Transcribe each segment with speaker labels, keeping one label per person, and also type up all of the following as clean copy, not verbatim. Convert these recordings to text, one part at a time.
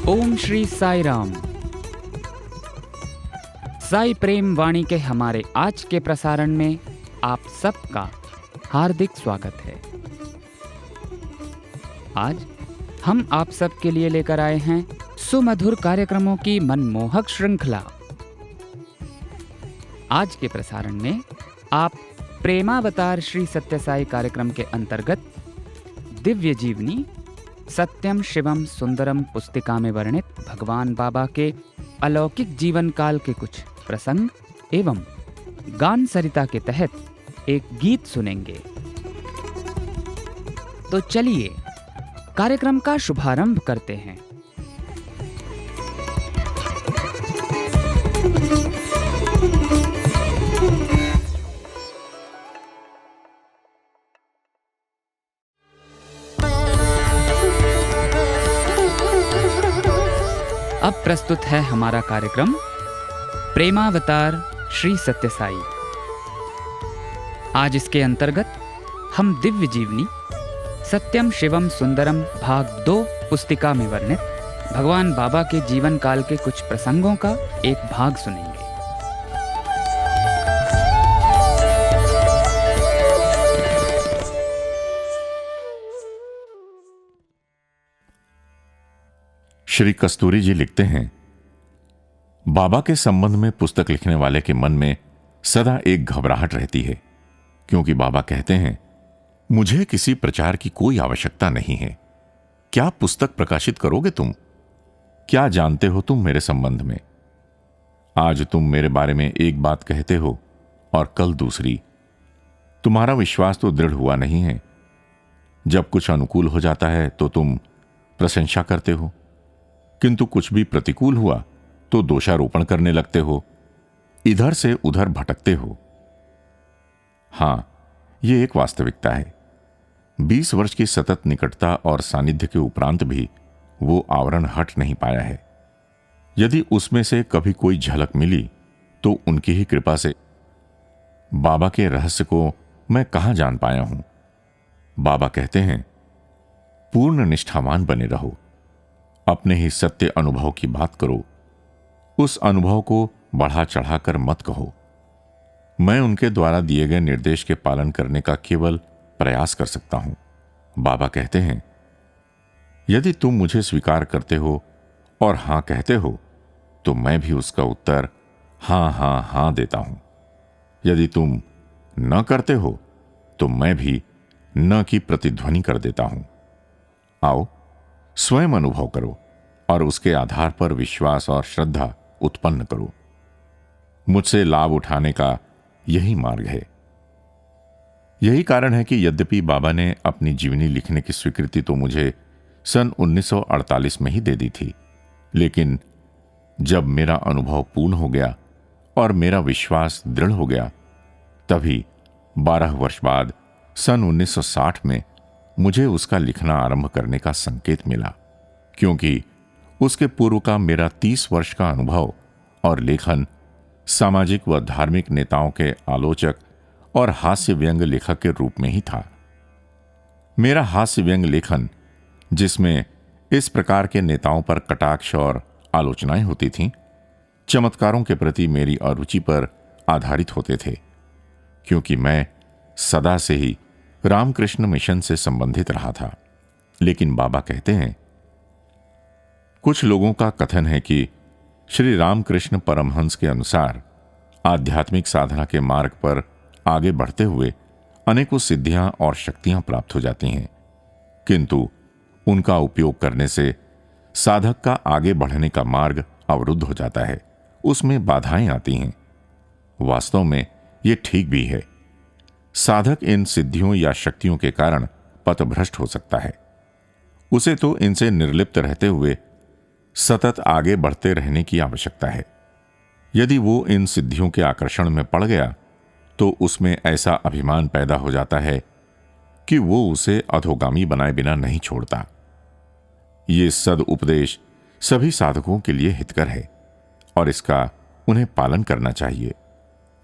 Speaker 1: ओम श्री साई राम। साई प्रेम वाणी के हमारे आज के प्रसारण में आप सबका हार्दिक स्वागत है। आज हम आप सबके लिए लेकर आए हैं सुमधुर कार्यक्रमों की मनमोहक श्रृंखला। आज के प्रसारण में आप प्रेमावतार श्री सत्य साई कार्यक्रम के अंतर्गत दिव्य जीवनी सत्यम शिवम सुंदरम पुस्तिका में वर्णित भगवान बाबा के अलौकिक जीवन काल के कुछ प्रसंग एवं गान सरिता के तहत एक गीत सुनेंगे। तो चलिए कार्यक्रम का शुभारंभ करते हैं। अब प्रस्तुत है हमारा कार्यक्रम प्रेमावतार श्री सत्य साई। आज इसके अंतर्गत हम दिव्य जीवनी सत्यम शिवम सुंदरम भाग 2 पुस्तिका में वर्णित भगवान बाबा के जीवन काल के कुछ प्रसंगों का एक भाग सुनेंगे।
Speaker 2: श्री कस्तूरी जी लिखते हैं, बाबा के संबंध में पुस्तक लिखने वाले के मन में सदा एक घबराहट रहती है, क्योंकि बाबा कहते हैं, मुझे किसी प्रचार की कोई आवश्यकता नहीं है। क्या पुस्तक प्रकाशित करोगे तुम? क्या जानते हो तुम मेरे संबंध में? आज तुम मेरे बारे में एक बात कहते हो और कल दूसरी। तुम्हारा विश्वास तो दृढ़ हुआ नहीं है। जब कुछ अनुकूल हो जाता है तो तुम प्रशंसा करते हो, किंतु कुछ भी प्रतिकूल हुआ तो दोषारोपण करने लगते हो, इधर से उधर भटकते हो। हां, यह एक वास्तविकता है। 20 वर्ष की सतत निकटता और सानिध्य के उपरांत भी वो आवरण हट नहीं पाया है। यदि उसमें से कभी कोई झलक मिली तो उनकी ही कृपा से। बाबा के रहस्य को मैं कहां जान पाया हूं। बाबा कहते हैं, पूर्ण निष्ठावान बने रहो, अपने ही सत्य अनुभव की बात करो, उस अनुभव को बढ़ा चढ़ाकर मत कहो। मैं उनके द्वारा दिए गए निर्देश के पालन करने का केवल प्रयास कर सकता हूं। बाबा कहते हैं, यदि तुम मुझे स्वीकार करते हो और हां कहते हो तो मैं भी उसका उत्तर हां हां हां देता हूं। यदि तुम न करते हो तो मैं भी न की प्रतिध्वनि कर देता हूं। आओ स्वयं अनुभव करो और उसके आधार पर विश्वास और श्रद्धा उत्पन्न करो। मुझसे लाभ उठाने का यही मार्ग है। यही कारण है कि यद्यपि बाबा ने अपनी जीवनी लिखने की स्वीकृति तो मुझे सन 1948 में ही दे दी थी, लेकिन जब मेरा अनुभव पूर्ण हो गया और मेरा विश्वास दृढ़ हो गया, तभी 12 वर्ष बाद सन 1960 में मुझे उसका लिखना आरंभ करने का संकेत मिला, क्योंकि उसके पूर्व का मेरा 30 वर्ष का अनुभव और लेखन सामाजिक व धार्मिक नेताओं के आलोचक और हास्य व्यंग लेखक के रूप में ही था। मेरा हास्य व्यंग लेखन, जिसमें इस प्रकार के नेताओं पर कटाक्ष और आलोचनाएं होती थीं, चमत्कारों के प्रति मेरी अरुचि पर आधारित होते थे, क्योंकि मैं सदा से ही रामकृष्ण मिशन से संबंधित रहा था। लेकिन बाबा कहते हैं, कुछ लोगों का कथन है कि श्री रामकृष्ण परमहंस के अनुसार आध्यात्मिक साधना के मार्ग पर आगे बढ़ते हुए अनेकों सिद्धियां और शक्तियां प्राप्त हो जाती हैं, किंतु उनका उपयोग करने से साधक का आगे बढ़ने का मार्ग अवरुद्ध हो जाता है, उसमें बाधाएं आती हैं। वास्तव में यह ठीक भी है। साधक इन सिद्धियों या शक्तियों के कारण पथभ्रष्ट हो सकता है। उसे तो इनसे निर्लिप्त रहते हुए सतत आगे बढ़ते रहने की आवश्यकता है। यदि वो इन सिद्धियों के आकर्षण में पड़ गया तो उसमें ऐसा अभिमान पैदा हो जाता है कि वो उसे अधोगामी बनाए बिना नहीं छोड़ता। ये सदुपदेश सभी साधकों के लिए हितकर है और इसका उन्हें पालन करना चाहिए।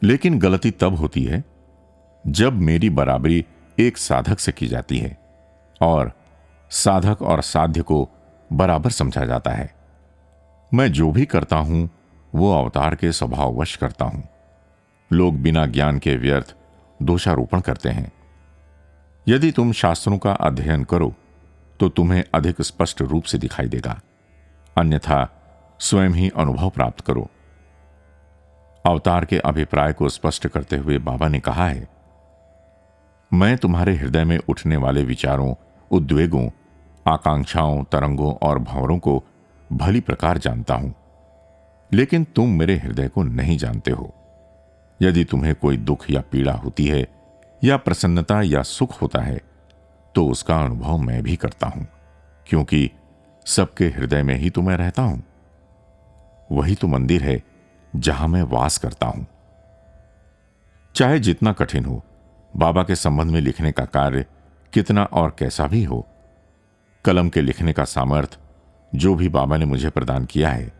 Speaker 2: लेकिन गलती तब होती है जब मेरी बराबरी एक साधक से की जाती है और साधक और साध्य को बराबर समझा जाता है। मैं जो भी करता हूं वो अवतार के स्वभाववश करता हूं। लोग बिना ज्ञान के व्यर्थ दोषारोपण करते हैं। यदि तुम शास्त्रों का अध्ययन करो तो तुम्हें अधिक स्पष्ट रूप से दिखाई देगा, अन्यथा स्वयं ही अनुभव प्राप्त करो। अवतार के अभिप्राय को स्पष्ट करते हुए बाबा ने कहा है, मैं तुम्हारे हृदय में उठने वाले विचारों, उद्वेगों, आकांक्षाओं, तरंगों और भंवरों को भली प्रकार जानता हूं, लेकिन तुम मेरे हृदय को नहीं जानते हो। यदि तुम्हें कोई दुख या पीड़ा होती है या प्रसन्नता या सुख होता है तो उसका अनुभव मैं भी करता हूं, क्योंकि सबके हृदय में ही तो मैं रहता हूं। वही तो मंदिर है जहां मैं वास करता हूं। चाहे जितना कठिन हो, बाबा के संबंध में लिखने का कार्य कितना और कैसा भी हो, कलम के लिखने का सामर्थ्य जो भी बाबा ने मुझे प्रदान किया है,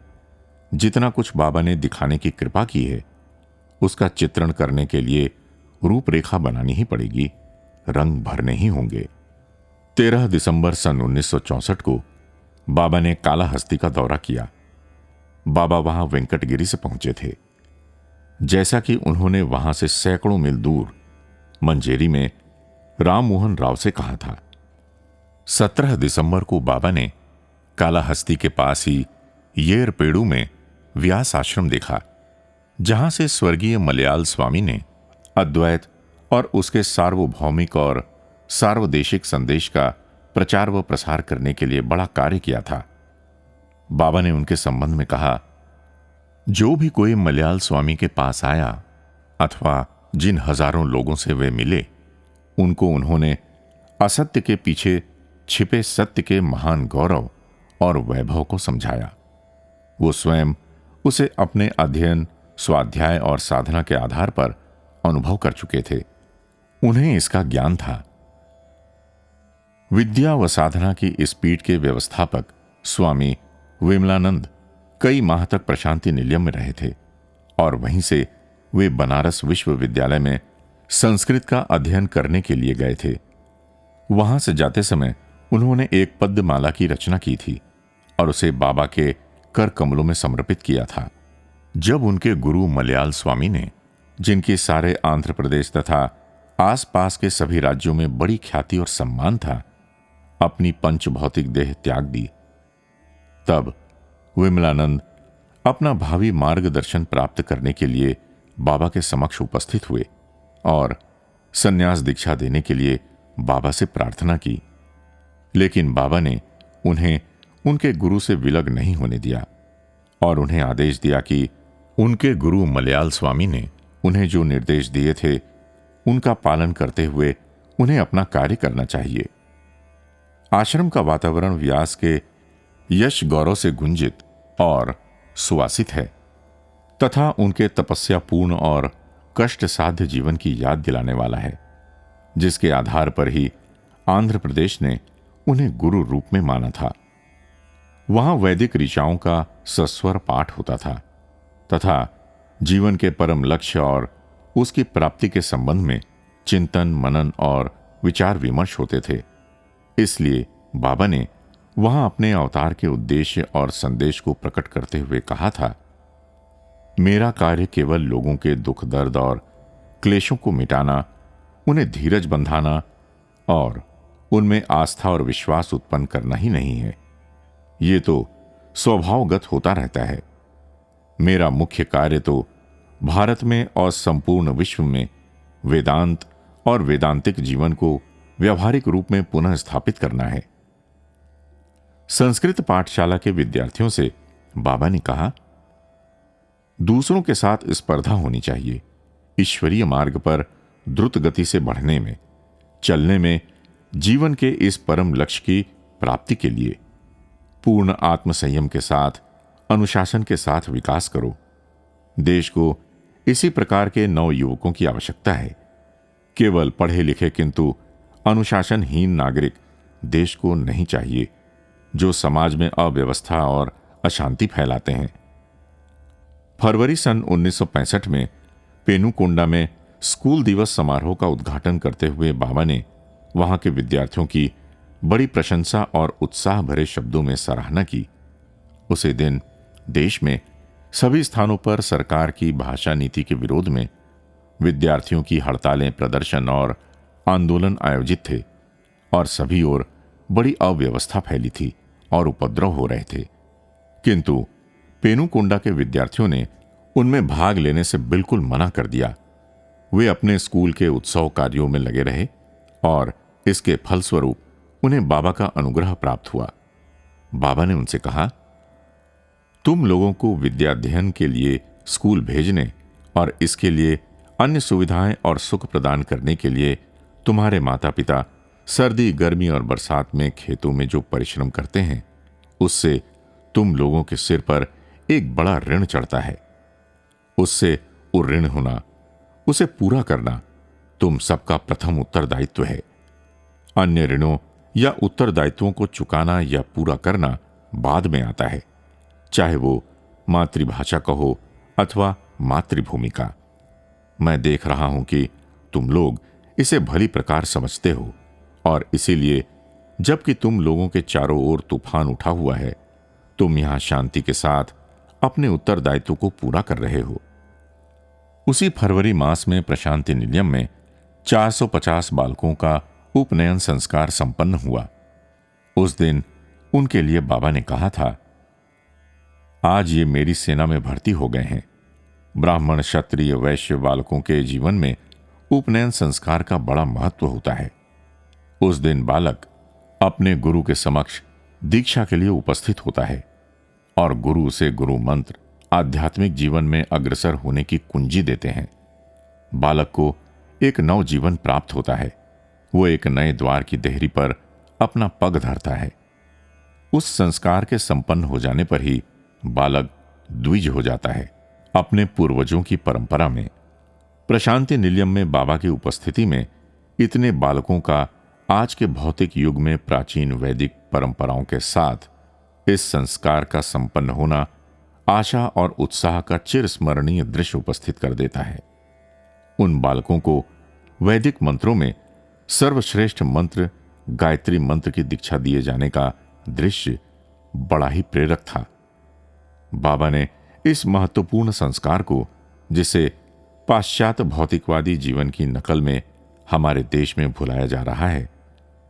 Speaker 2: जितना कुछ बाबा ने दिखाने की कृपा की है, उसका चित्रण करने के लिए रूपरेखा बनानी ही पड़ेगी, रंग भरने ही होंगे। 13 दिसंबर सन 1964 को बाबा ने कालाहस्ती का दौरा किया। बाबा वहां वेंकटगिरी से पहुंचे थे। जैसा कि उन्होंने वहां से सैकड़ों मील दूर मंजेरी में राम मोहन राव से कहा था। 17 दिसंबर को बाबा ने कालाहस्ती के पास ही येरपेड़ू में व्यास आश्रम देखा, जहां से स्वर्गीय मलयाल स्वामी ने अद्वैत और उसके सार्वभौमिक और सार्वदेशिक संदेश का प्रचार व प्रसार करने के लिए बड़ा कार्य किया था। बाबा ने उनके संबंध में कहा, जो भी कोई मलयाल स्वामी के पास आया अथवा जिन हजारों लोगों से वे मिले, उनको उन्होंने असत्य के पीछे छिपे सत्य के महान गौरव और वैभव को समझाया। वो स्वयं उसे अपने अध्ययन, स्वाध्याय और साधना के आधार पर अनुभव कर चुके थे। उन्हें इसका ज्ञान था। विद्या व साधना की इस पीठ के व्यवस्थापक स्वामी विमलानंद कई माह तक प्रशांति निलयम में रहे थे और वहीं से वे बनारस विश्वविद्यालय में संस्कृत का अध्ययन करने के लिए गए थे। वहां से जाते समय उन्होंने एक पद्यमाला की रचना की थी और उसे बाबा के कर कमलों में समर्पित किया था। जब उनके गुरु मलयाल स्वामी ने, जिनकी सारे आंध्र प्रदेश तथा आसपास के सभी राज्यों में बड़ी ख्याति और सम्मान था, अपनी पंच भौतिक देह त्याग दी, तब विमलानंद अपना भावी मार्गदर्शन प्राप्त करने के लिए बाबा के समक्ष उपस्थित हुए और संन्यास दीक्षा देने के लिए बाबा से प्रार्थना की। लेकिन बाबा ने उन्हें उनके गुरु से विलग नहीं होने दिया और उन्हें आदेश दिया कि उनके गुरु मलयाल स्वामी ने उन्हें जो निर्देश दिए थे उनका पालन करते हुए उन्हें अपना कार्य करना चाहिए। आश्रम का वातावरण व्यास के यश गौरव से गुंजित और सुवासित है तथा उनके तपस्यापूर्ण और कष्ट साध्य जीवन की याद दिलाने वाला है, जिसके आधार पर ही आंध्र प्रदेश ने उन्हें गुरु रूप में माना था। वहां वैदिक ऋचाओं का सस्वर पाठ होता था तथा जीवन के परम लक्ष्य और उसकी प्राप्ति के संबंध में चिंतन, मनन और विचार विमर्श होते थे। इसलिए बाबा ने वहां अपने अवतार के उद्देश्य और संदेश को प्रकट करते हुए कहा था, मेरा कार्य केवल लोगों के दुख दर्द और क्लेशों को मिटाना, उन्हें धीरज बंधाना और उनमें आस्था और विश्वास उत्पन्न करना ही नहीं है। ये तो स्वभावगत होता रहता है। मेरा मुख्य कार्य तो भारत में और संपूर्ण विश्व में वेदांत और वेदांतिक जीवन को व्यावहारिक रूप में पुनः स्थापित करना है। संस्कृत पाठशाला के विद्यार्थियों से बाबा ने कहा, दूसरों के साथ स्पर्धा होनी चाहिए। ईश्वरीय मार्ग पर द्रुत गति से बढ़ने में, चलने में, जीवन के इस परम लक्ष्य की प्राप्ति के लिए पूर्ण आत्मसंयम के साथ, अनुशासन के साथ विकास करो। देश को इसी प्रकार के नव युवकों की आवश्यकता है। केवल पढ़े लिखे किंतु अनुशासनहीन नागरिक देश को नहीं चाहिए, जो समाज में अव्यवस्था और अशांति फैलाते हैं। फरवरी सन 1965 में पेनुकोंडा में स्कूल दिवस समारोह का उद्घाटन करते हुए बाबा ने वहां के विद्यार्थियों की बड़ी प्रशंसा और उत्साह भरे शब्दों में सराहना की। उसी दिन देश में सभी स्थानों पर सरकार की भाषा नीति के विरोध में विद्यार्थियों की हड़तालें, प्रदर्शन और आंदोलन आयोजित थे और सभी ओर बड़ी अव्यवस्था फैली थी और उपद्रव हो रहे थे। किंतु पेनुकोंडा के विद्यार्थियों ने उनमें भाग लेने से बिल्कुल मना कर दिया। वे अपने स्कूल के उत्सव कार्यों में लगे रहे और इसके फलस्वरूप उन्हें बाबा का अनुग्रह प्राप्त हुआ। बाबा ने उनसे कहा, तुम लोगों को विद्याध्ययन के लिए स्कूल भेजने और इसके लिए अन्य सुविधाएं और सुख प्रदान करने के लिए तुम्हारे माता पिता सर्दी, गर्मी और बरसात में खेतों में जो परिश्रम करते हैं, उससे तुम लोगों के सिर पर एक बड़ा ऋण चढ़ता है। उससे उऋण होना, उसे पूरा करना तुम सबका प्रथम उत्तरदायित्व है। अन्य ऋणों या उत्तरदायित्वों को चुकाना या पूरा करना बाद में आता है, चाहे वो मातृभाषा का हो अथवा मातृभूमि का। मैं देख रहा हूं कि तुम लोग इसे भली प्रकार समझते हो और इसीलिए जबकि तुम लोगों के चारों ओर तूफान उठा हुआ है, तुम यहां शांति के साथ अपने उत्तरदायित्व को पूरा कर रहे हो। उसी फरवरी मास में प्रशांति निलयम में 450 बालकों का उपनयन संस्कार संपन्न हुआ। उस दिन उनके लिए बाबा ने कहा था, आज ये मेरी सेना में भर्ती हो गए हैं। ब्राह्मण, क्षत्रिय, वैश्य बालकों के जीवन में उपनयन संस्कार का बड़ा महत्व होता है। उस दिन बालक अपने गुरु के समक्ष दीक्षा के लिए उपस्थित होता है और गुरु से गुरु मंत्र आध्यात्मिक जीवन में अग्रसर होने की कुंजी देते हैं। बालक को एक नव जीवन प्राप्त होता है। वो एक नए द्वार की देहरी पर अपना पग धरता है। उस संस्कार के संपन्न हो जाने पर ही बालक द्विज हो जाता है। अपने पूर्वजों की परंपरा में प्रशांति निलयम में बाबा की उपस्थिति में इतने बालकों का आज के भौतिक युग में प्राचीन वैदिक परंपराओं के साथ इस संस्कार का संपन्न होना आशा और उत्साह का चिरस्मरणीय दृश्य उपस्थित कर देता है। उन बालकों को वैदिक मंत्रों में सर्वश्रेष्ठ मंत्र गायत्री मंत्र की दीक्षा दिए जाने का दृश्य बड़ा ही प्रेरक था। बाबा ने इस महत्वपूर्ण संस्कार को, जिसे पाश्चात्य भौतिकवादी जीवन की नकल में हमारे देश में भुलाया जा रहा है,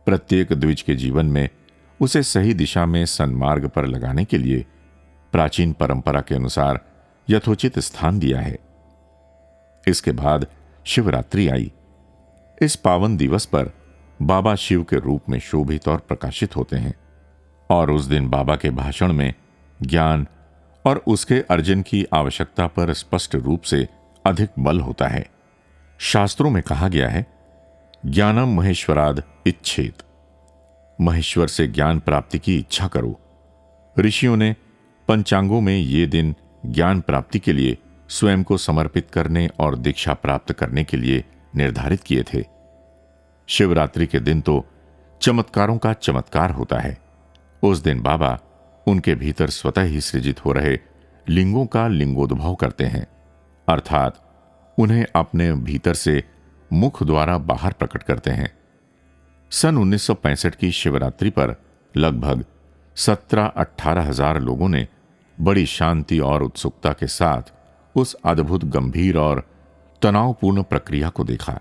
Speaker 2: प्रत्येक द्विज के जीवन में उसे सही दिशा में सन्मार्ग पर लगाने के लिए प्राचीन परंपरा के अनुसार यथोचित स्थान दिया है। इसके बाद शिवरात्रि आई। इस पावन दिवस पर बाबा शिव के रूप में शोभित और प्रकाशित होते हैं और उस दिन बाबा के भाषण में ज्ञान और उसके अर्जन की आवश्यकता पर स्पष्ट रूप से अधिक बल होता है। शास्त्रों में कहा गया है, ज्ञानम महेश्वराद इच्छेत, महेश्वर से ज्ञान प्राप्ति की इच्छा करो। ऋषियों ने पंचांगों में ये दिन ज्ञान प्राप्ति के लिए स्वयं को समर्पित करने और दीक्षा प्राप्त करने के लिए निर्धारित किए थे। शिवरात्रि के दिन तो चमत्कारों का चमत्कार होता है। उस दिन बाबा उनके भीतर स्वतः ही सृजित हो रहे लिंगों का लिंगोद्भव करते हैं, अर्थात उन्हें अपने भीतर से मुख द्वारा बाहर प्रकट करते हैं। सन 1965 की शिवरात्रि पर लगभग 17-18 हजार लोगों ने बड़ी शांति और उत्सुकता के साथ उस अद्भुत, गंभीर और तनावपूर्ण प्रक्रिया को देखा।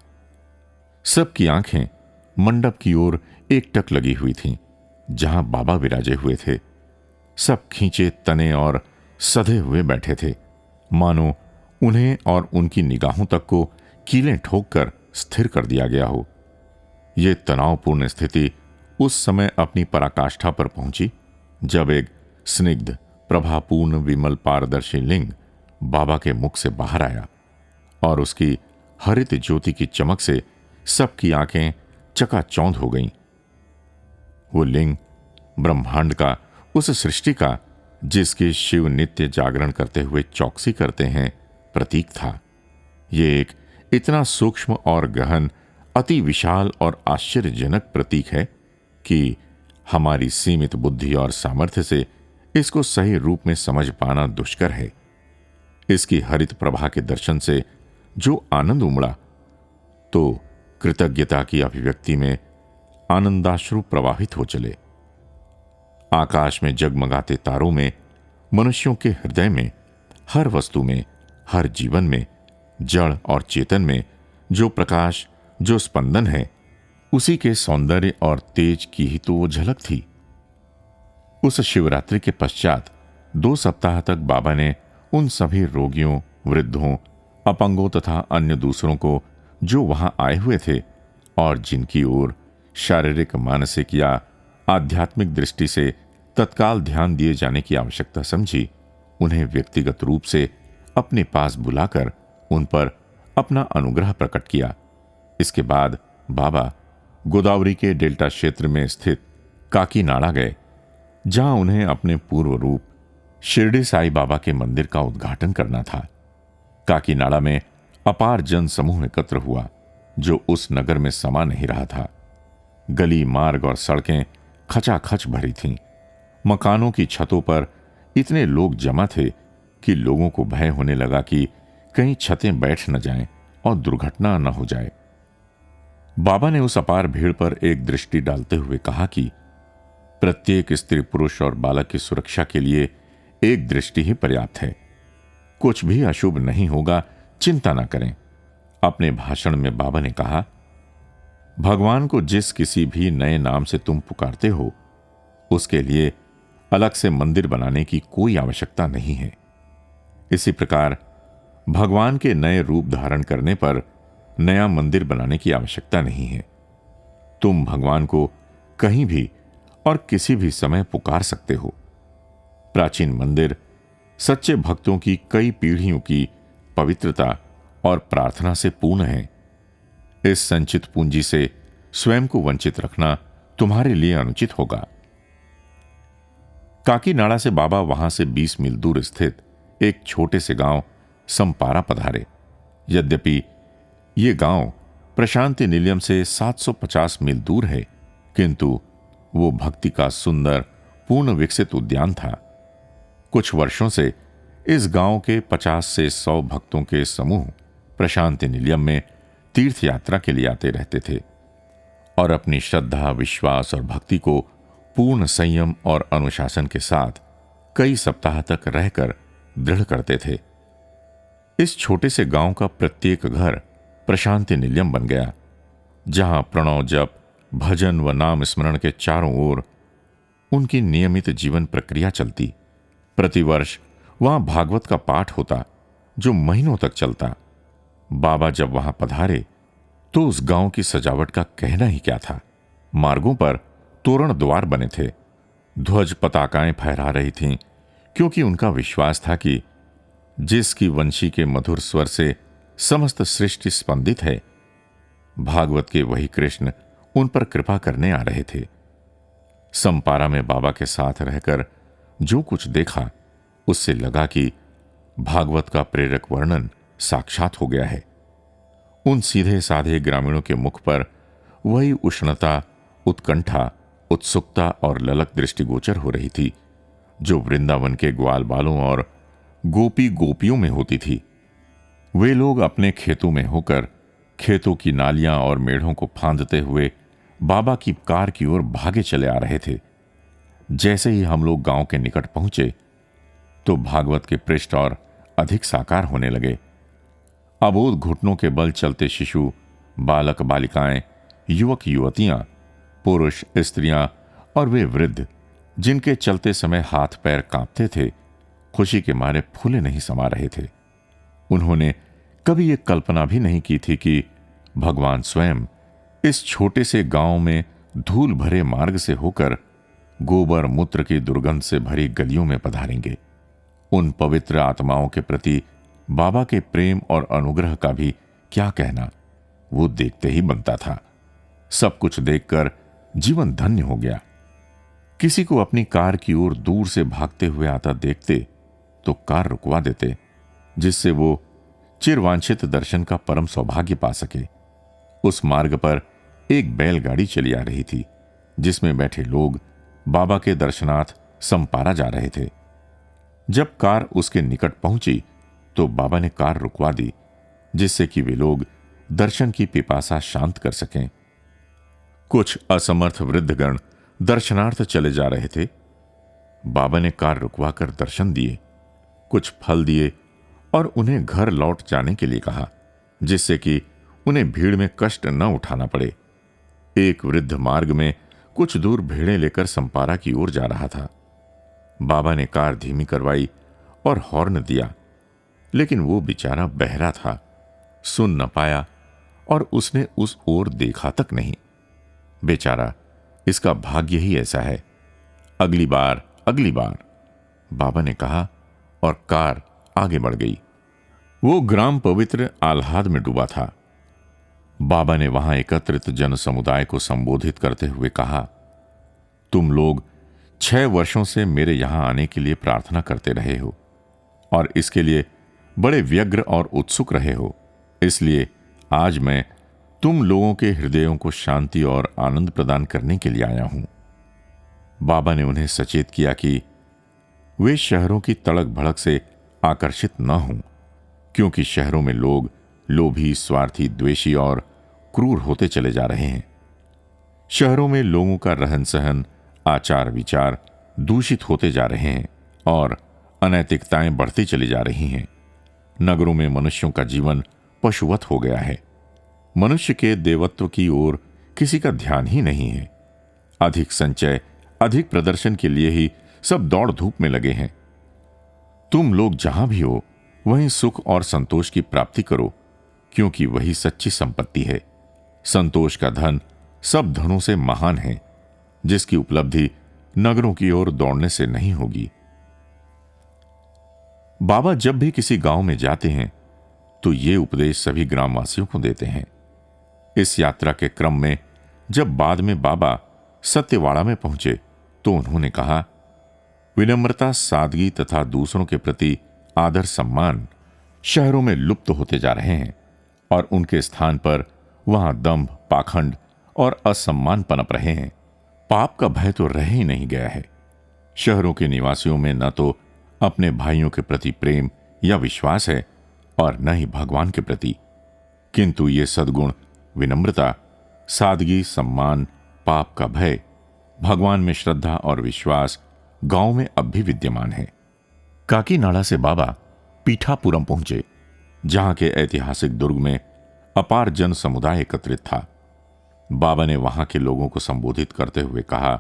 Speaker 2: सबकी आंखें मंडप की ओर एकटक लगी हुई थीं, जहां बाबा विराजे हुए थे। सब खींचे तने और सधे हुए बैठे थे, मानो उन्हें और उनकी निगाहों तक को कीलें ठोककर स्थिर कर दिया गया हो। यह तनावपूर्ण स्थिति उस समय अपनी पराकाष्ठा पर पहुंची जब एक स्निग्ध, प्रभापूर्ण, विमल, पारदर्शी लिंग बाबा के मुख से बाहर आया और उसकी हरित ज्योति की चमक से सबकी आंखें चकाचौंध हो गईं। वो लिंग ब्रह्मांड का, उस सृष्टि का जिसके शिव नित्य जागरण करते हुए चौकसी करते हैं, प्रतीक था। ये एक इतना सूक्ष्म और गहन, अति विशाल और आश्चर्यजनक प्रतीक है कि हमारी सीमित बुद्धि और सामर्थ्य से इसको सही रूप में समझ पाना दुष्कर है। इसकी हरित प्रभा के दर्शन से जो आनंद उमड़ा, तो कृतज्ञता की अभिव्यक्ति में आनंदाश्रु प्रवाहित हो चले। आकाश में जगमगाते तारों में मनुष्यों के हृदय में, हर वस्तु में, हर जीवन में, जड़ और चेतन में जो प्रकाश, जो स्पंदन है, उसी के सौंदर्य और तेज की ही तो वो झलक थी। उस शिवरात्रि के पश्चात 2 सप्ताह तक बाबा ने उन सभी रोगियों, वृद्धों, अपंगों तथा अन्य दूसरों को जो वहां आए हुए थे और जिनकी ओर शारीरिक, मानसिक या आध्यात्मिक दृष्टि से तत्काल ध्यान दिए जाने की आवश्यकता समझी, उन्हें व्यक्तिगत रूप से अपने पास बुलाकर उन पर अपना अनुग्रह प्रकट किया। इसके बाद बाबा गोदावरी के डेल्टा क्षेत्र में स्थित काकीनाडा गए, जहां उन्हें अपने पूर्व रूप शिरडी साई बाबा के मंदिर का उद्घाटन करना था। काकीनाडा में अपार जन समूह एकत्र हुआ, जो उस नगर में समा नहीं रहा था। गली, मार्ग और सड़कें खचाखच भरी थीं। मकानों की छतों पर इतने लोग जमा थे कि लोगों को भय होने लगा कि कहीं छतें बैठ न जाएं और दुर्घटना न हो जाए। बाबा ने उस अपार भीड़ पर एक दृष्टि डालते हुए कहा कि प्रत्येक स्त्री, पुरुष और बालक की सुरक्षा के लिए एक दृष्टि ही पर्याप्त है। कुछ भी अशुभ नहीं होगा, चिंता न करें। अपने भाषण में बाबा ने कहा, भगवान को जिस किसी भी नए नाम से तुम पुकारते हो, उसके लिए अलग से मंदिर बनाने की कोई आवश्यकता नहीं है। इसी प्रकार भगवान के नए रूप धारण करने पर नया मंदिर बनाने की आवश्यकता नहीं है। तुम भगवान को कहीं भी और किसी भी समय पुकार सकते हो। प्राचीन मंदिर सच्चे भक्तों की कई पीढ़ियों की पवित्रता और प्रार्थना से पूर्ण है। इस संचित पूंजी से स्वयं को वंचित रखना तुम्हारे लिए अनुचित होगा। काकीनाडा से बाबा वहां से 20 मील दूर स्थित एक छोटे से गांव संपारा पधारे। यद्यपि ये गांव प्रशांति निलयम से 750 मील दूर है, किंतु वो भक्ति का सुंदर, पूर्ण विकसित उद्यान था। कुछ वर्षों से इस गांव के 50 से 100 भक्तों के समूह प्रशांति निलयम में तीर्थ यात्रा के लिए आते रहते थे और अपनी श्रद्धा, विश्वास और भक्ति को पूर्ण संयम और अनुशासन के साथ कई सप्ताह तक रहकर दृढ़ करते थे। इस छोटे से गांव का प्रत्येक घर प्रशांति निलयम बन गया, जहां प्रणव जप, भजन व नाम स्मरण के चारों ओर उनकी नियमित जीवन प्रक्रिया चलती। प्रतिवर्ष वहां भागवत का पाठ होता, जो महीनों तक चलता। बाबा जब वहां पधारे तो उस गांव की सजावट का कहना ही क्या था। मार्गों पर तोरण द्वार बने थे, ध्वज पताकाएं फहरा रही थीं, क्योंकि उनका विश्वास था कि जिसकी वंशी के मधुर स्वर से समस्त सृष्टि स्पंदित है, भागवत के वही कृष्ण उन पर कृपा करने आ रहे थे। संपारा में बाबा के साथ रहकर जो कुछ देखा, उससे लगा कि भागवत का प्रेरक वर्णन साक्षात हो गया है। उन सीधे साधे ग्रामीणों के मुख पर वही उष्णता, उत्कंठा, उत्सुकता और ललक दृष्टिगोचर हो रही थी, जो वृंदावन के ग्वाल बालों और गोपी गोपियों में होती थी। वे लोग अपने खेतों में होकर खेतों की नालियां और मेढ़ों को फांदते हुए बाबा की कार की ओर भागे चले आ रहे थे। जैसे ही हम लोग गांव के निकट पहुंचे तो भागवत के पृष्ठ और अधिक साकार होने लगे। अबोध घुटनों के बल चलते शिशु, बालक बालिकाएं, युवक युवतियां, पुरुष स्त्रियां और वे वृद्ध, जिनके चलते समय हाथ पैर कांपते थे, खुशी के मारे फूले नहीं समा रहे थे। उन्होंने कभी ये कल्पना भी नहीं की थी कि भगवान स्वयं इस छोटे से गांव में धूल भरे मार्ग से होकर गोबर मूत्र की दुर्गंध से भरी गलियों में पधारेंगे। उन पवित्र आत्माओं के प्रति बाबा के प्रेम और अनुग्रह का भी क्या कहना, वो देखते ही बनता था। सब कुछ देखकर जीवन धन्य हो गया। किसी को अपनी कार की ओर दूर से भागते हुए आता देखते तो कार रुकवा देते, जिससे वो चिरवांछित दर्शन का परम सौभाग्य पा सके। उस मार्ग पर एक बैलगाड़ी चली आ रही थी, जिसमें बैठे लोग बाबा के दर्शनार्थ संपारा जा रहे थे। जब कार उसके निकट पहुंची तो बाबा ने कार रुकवा दी, जिससे कि वे लोग दर्शन की पिपासा शांत कर सकें। कुछ असमर्थ वृद्धगण दर्शनार्थ चले जा रहे थे। बाबा ने कार रुकवाकर दर्शन दिए, कुछ फल दिए और उन्हें घर लौट जाने के लिए कहा, जिससे कि उन्हें भीड़ में कष्ट न उठाना पड़े। एक वृद्ध मार्ग में कुछ दूर भेड़ें लेकर संपारा की ओर जा रहा था। बाबा ने कार धीमी करवाई और हॉर्न दिया, लेकिन वो बेचारा बहरा था, सुन न पाया और उसने उस ओर देखा तक नहीं। बेचारा, इसका भाग्य ही ऐसा है। अगली बार, अगली बार, बाबा ने कहा और कार आगे बढ़ गई। वो ग्राम पवित्र आह्लाद में डूबा था। बाबा ने वहां एकत्रित जन समुदाय को संबोधित करते हुए कहा, तुम लोग 6 वर्षों से मेरे यहां आने के लिए प्रार्थना करते रहे हो और इसके लिए बड़े व्यग्र और उत्सुक रहे हो। इसलिए आज मैं तुम लोगों के हृदयों को शांति और आनंद प्रदान करने के लिए आया हूं। बाबा ने उन्हें सचेत किया कि वे शहरों की तड़क भड़क से आकर्षित न हों, क्योंकि शहरों में लोग लोभी, स्वार्थी, द्वेषी और क्रूर होते चले जा रहे हैं। शहरों में लोगों का रहन सहन, आचार विचार दूषित होते जा रहे हैं और अनैतिकताएं बढ़ती चली जा रही हैं। नगरों में मनुष्यों का जीवन पशुवत हो गया है। मनुष्य के देवत्व की ओर किसी का ध्यान ही नहीं है। अधिक संचय, अधिक प्रदर्शन के लिए ही सब दौड़ धूप में लगे हैं। तुम लोग जहां भी हो वहीं सुख और संतोष की प्राप्ति करो, क्योंकि वही सच्ची संपत्ति है। संतोष का धन सब धनों से महान है, जिसकी उपलब्धि नगरों की ओर दौड़ने से नहीं होगी। बाबा जब भी किसी गांव में जाते हैं तो ये उपदेश सभी ग्रामवासियों को देते हैं। इस यात्रा के क्रम में जब बाद में बाबा सत्यवाड़ा में पहुंचे तो उन्होंने कहा, विनम्रता, सादगी तथा दूसरों के प्रति आदर सम्मान शहरों में लुप्त होते जा रहे हैं और उनके स्थान पर वहां दंभ, पाखंड और असम्मान पनप रहे हैं। पाप का भय तो रह ही नहीं गया है। शहरों के निवासियों में न तो अपने भाइयों के प्रति प्रेम या विश्वास है और न ही भगवान के प्रति, किंतु ये सद्गुण विनम्रता, सादगी, सम्मान, पाप का भय, भगवान में श्रद्धा और विश्वास गांव में अब भी विद्यमान है। काकीनाडा से बाबा पीठापुरम पहुंचे, जहां के ऐतिहासिक दुर्ग में अपार जन समुदाय एकत्रित था। बाबा ने वहां के लोगों को संबोधित करते हुए कहा,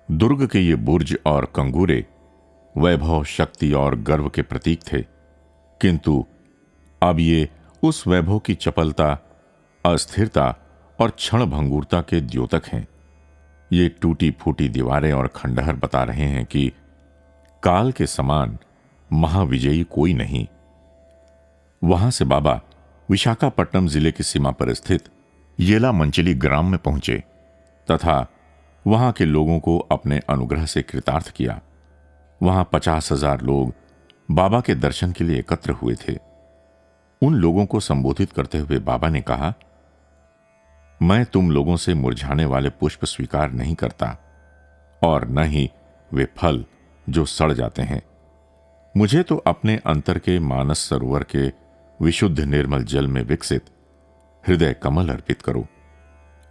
Speaker 2: दुर्ग के ये बुर्ज और कंगूरे वैभव, शक्ति और गर्व के प्रतीक थे, किंतु अब ये उस वैभव की चपलता, अस्थिरता और क्षण भंगुरता के द्योतक हैं। ये टूटी फूटी दीवारें और खंडहर बता रहे हैं कि काल के समान महाविजयी कोई नहीं। वहां से बाबा विशाखापट्टनम जिले की सीमा पर स्थित येलामंचली ग्राम में पहुंचे तथा वहां के लोगों को अपने अनुग्रह से कृतार्थ किया। वहां 50,000 लोग बाबा के दर्शन के लिए एकत्र हुए थे। उन लोगों को संबोधित करते हुए बाबा ने कहा, मैं तुम लोगों से मुरझाने वाले पुष्प स्वीकार नहीं करता और न ही वे फल जो सड़ जाते हैं। मुझे तो अपने अंतर के मानस सरोवर के विशुद्ध निर्मल जल में विकसित हृदय कमल अर्पित करो।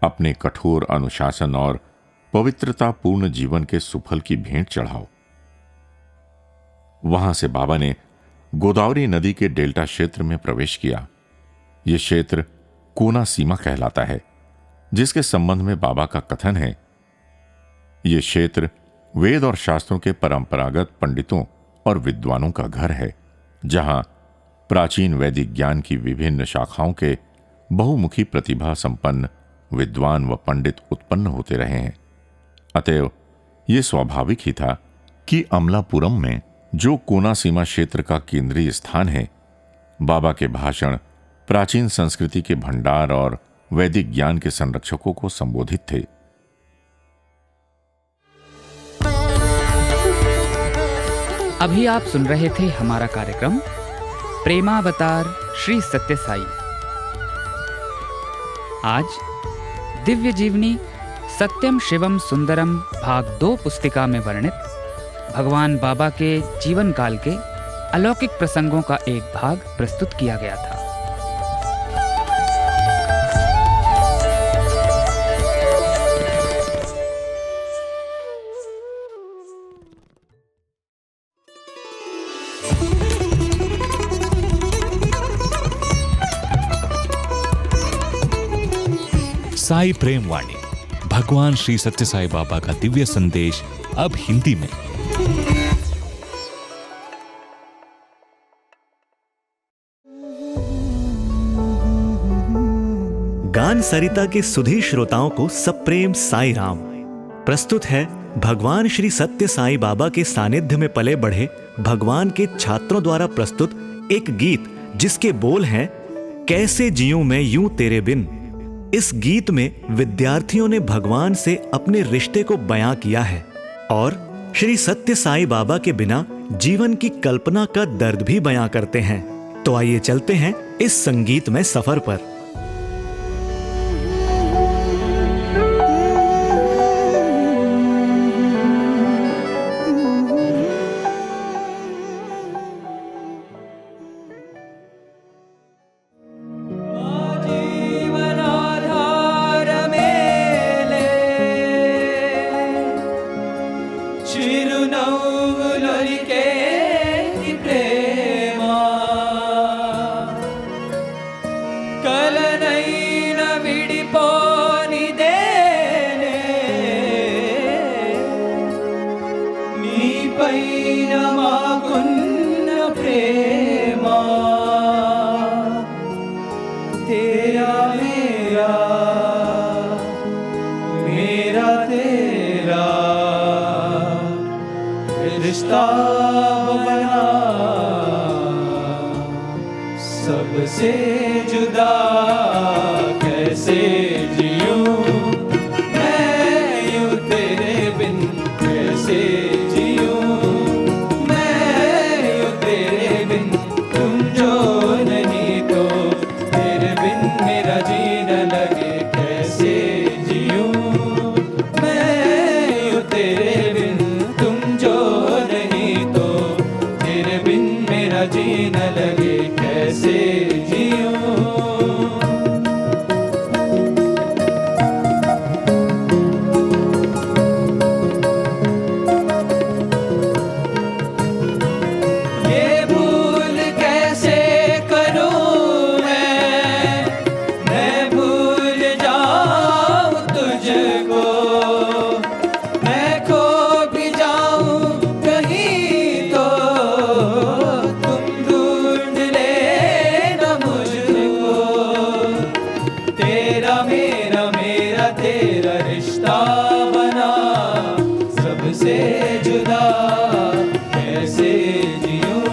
Speaker 2: अपने कठोर अनुशासन और पवित्रता पूर्ण जीवन के सुफल की भेंट चढ़ाओ। वहां से बाबा ने गोदावरी नदी के डेल्टा क्षेत्र में प्रवेश किया। यह क्षेत्र कोना सीमा कहलाता है, जिसके संबंध में बाबा का कथन है, यह क्षेत्र वेद और शास्त्रों के परंपरागत पंडितों और विद्वानों का घर है, जहां प्राचीन वैदिक ज्ञान की विभिन्न शाखाओं के बहुमुखी प्रतिभा संपन्न विद्वान व पंडित उत्पन्न होते रहे हैं। अतएव यह स्वाभाविक ही था कि अमलापुरम में, जो कोना सीमा क्षेत्र का केंद्रीय स्थान है, बाबा के भाषण प्राचीन संस्कृति के भंडार और वैदिक ज्ञान के संरक्षकों को संबोधित थे।
Speaker 1: अभी आप सुन रहे थे हमारा कार्यक्रम प्रेमावतार श्री सत्य साई। आज दिव्य जीवनी सत्यम शिवम सुंदरम भाग 2 पुस्तिका में वर्णित भगवान बाबा के जीवन काल के अलौकिक प्रसंगों का एक भाग प्रस्तुत किया गया था।
Speaker 3: साई प्रेम वाणी, भगवान श्री सत्य साई बाबा का दिव्य संदेश, अब हिंदी में।
Speaker 4: गान सरिता के सुधी श्रोताओं को सप्रेम साई राम। प्रस्तुत है भगवान श्री सत्य साई बाबा के सानिध्य में पले बढ़े भगवान के छात्रों द्वारा प्रस्तुत एक गीत, जिसके बोल हैं, कैसे जीऊं मैं यूं तेरे बिन। इस गीत में विद्यार्थियों ने भगवान से अपने रिश्ते को बयां किया है और श्री सत्य साई बाबा के बिना जीवन की कल्पना का दर्द भी बयां करते हैं। तो आइए चलते हैं इस संगीत में सफर पर।
Speaker 5: सबसे जुदा कैसे जीऊं मैं यूं तेरे बिन, कैसे जीऊं मैं यूं तेरे बिन। तुम जो नहीं तो तेरे बिन मेरा जीना लगे, कैसे जीऊं मैं यूं तेरे बिन। तुम जो नहीं तो तेरे बिन मेरा जीना लगे, कैसे जीऊं। ये भूल कैसे करूं मैं भूल जाऊं तुझको। मैं खो भी जाऊं कहीं तो तुम ढूंढ लेना मुझको। तेरा मेरा मेरा तेरा रिश्ता बना सबसे जुदा, कैसे जीऊं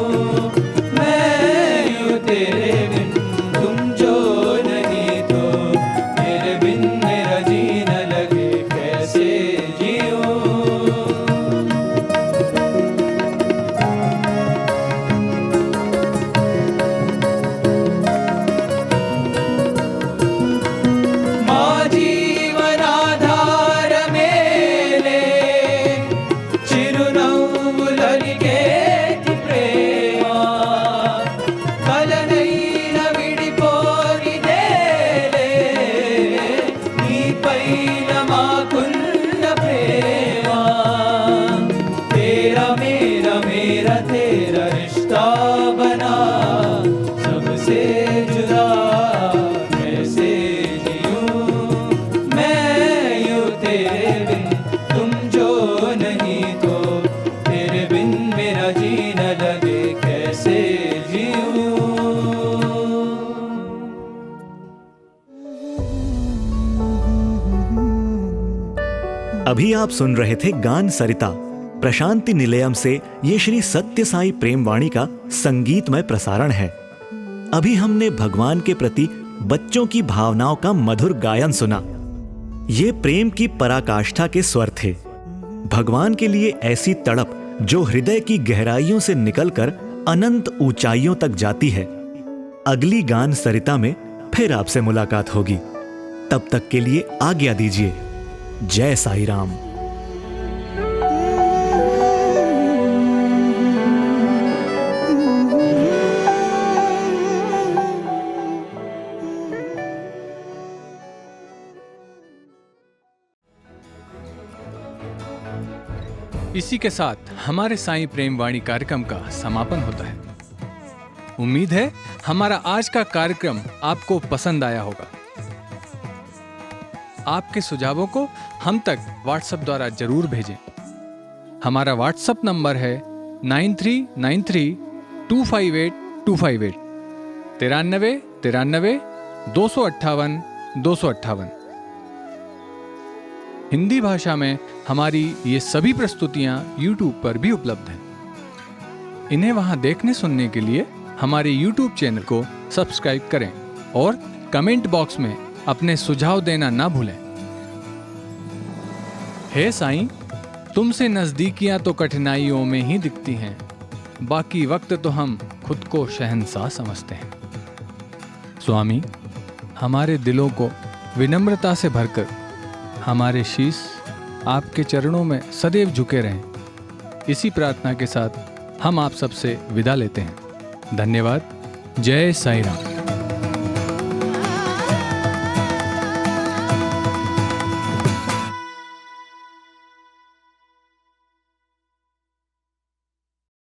Speaker 5: मैं यूं तेरे बिन। तुम जो नहीं तो तेरे बिन मेरा जीना लगे, कैसे जीऊं। माँ जीवन आधार मेले చిరునవ్వులొలికే ప్రేమ కలనైన విడిపోనిదేలే నీపైన మాకున్న ప్రేమ तेरा मेरा मेरा तेरा रिश्ता बना सबसे जुदा, कैसे जीऊं मैं यूं तेरे बिन। तुम जो नहीं तो तेरे बिन मेरा जीना लगे, कैसे जीऊं।
Speaker 4: अभी आप सुन रहे थे गान सरिता, प्रशांति निलयम से ये श्री सत्य साई प्रेम वाणी का संगीतमय प्रसारण है। अभी हमने भगवान के प्रति बच्चों की भावनाओं का मधुर गायन सुना। ये प्रेम की पराकाष्ठा के स्वर थे, भगवान के लिए ऐसी तड़प जो हृदय की गहराइयों से निकलकर अनंत ऊंचाइयों तक जाती है। अगली गान सरिता में फिर आपसे मुलाकात होगी। तब तक के लिए आज्ञा दीजिए। जय साई राम।
Speaker 6: इसी के साथ हमारे साईं प्रेम वाणी कार्यक्रम का समापन होता है। उम्मीद है हमारा आज का कार्यक्रम आपको पसंद आया होगा। आपके सुझावों को हम तक व्हाट्सएप द्वारा जरूर भेजें। हमारा व्हाट्सएप नंबर है 9393258258 9393 258 258। हिंदी भाषा में हमारी ये सभी प्रस्तुतियां YouTube पर भी उपलब्ध हैं। इन्हें वहां देखने सुनने के लिए हमारे YouTube चैनल को सब्सक्राइब करें और कमेंट बॉक्स में अपने सुझाव देना ना भूलें। हे साईं, तुमसे नजदीकियां तो कठिनाइयों में ही दिखती हैं, बाकी वक्त तो हम खुद को शहंशाह समझते हैं। स्वामी, हमारे दिलों को विनम्रता से भरकर हमारे शीश आपके चरणों में सदैव झुके रहें। इसी प्रार्थना के साथ हम आप सबसे विदा लेते हैं। धन्यवाद। जय साईं राम।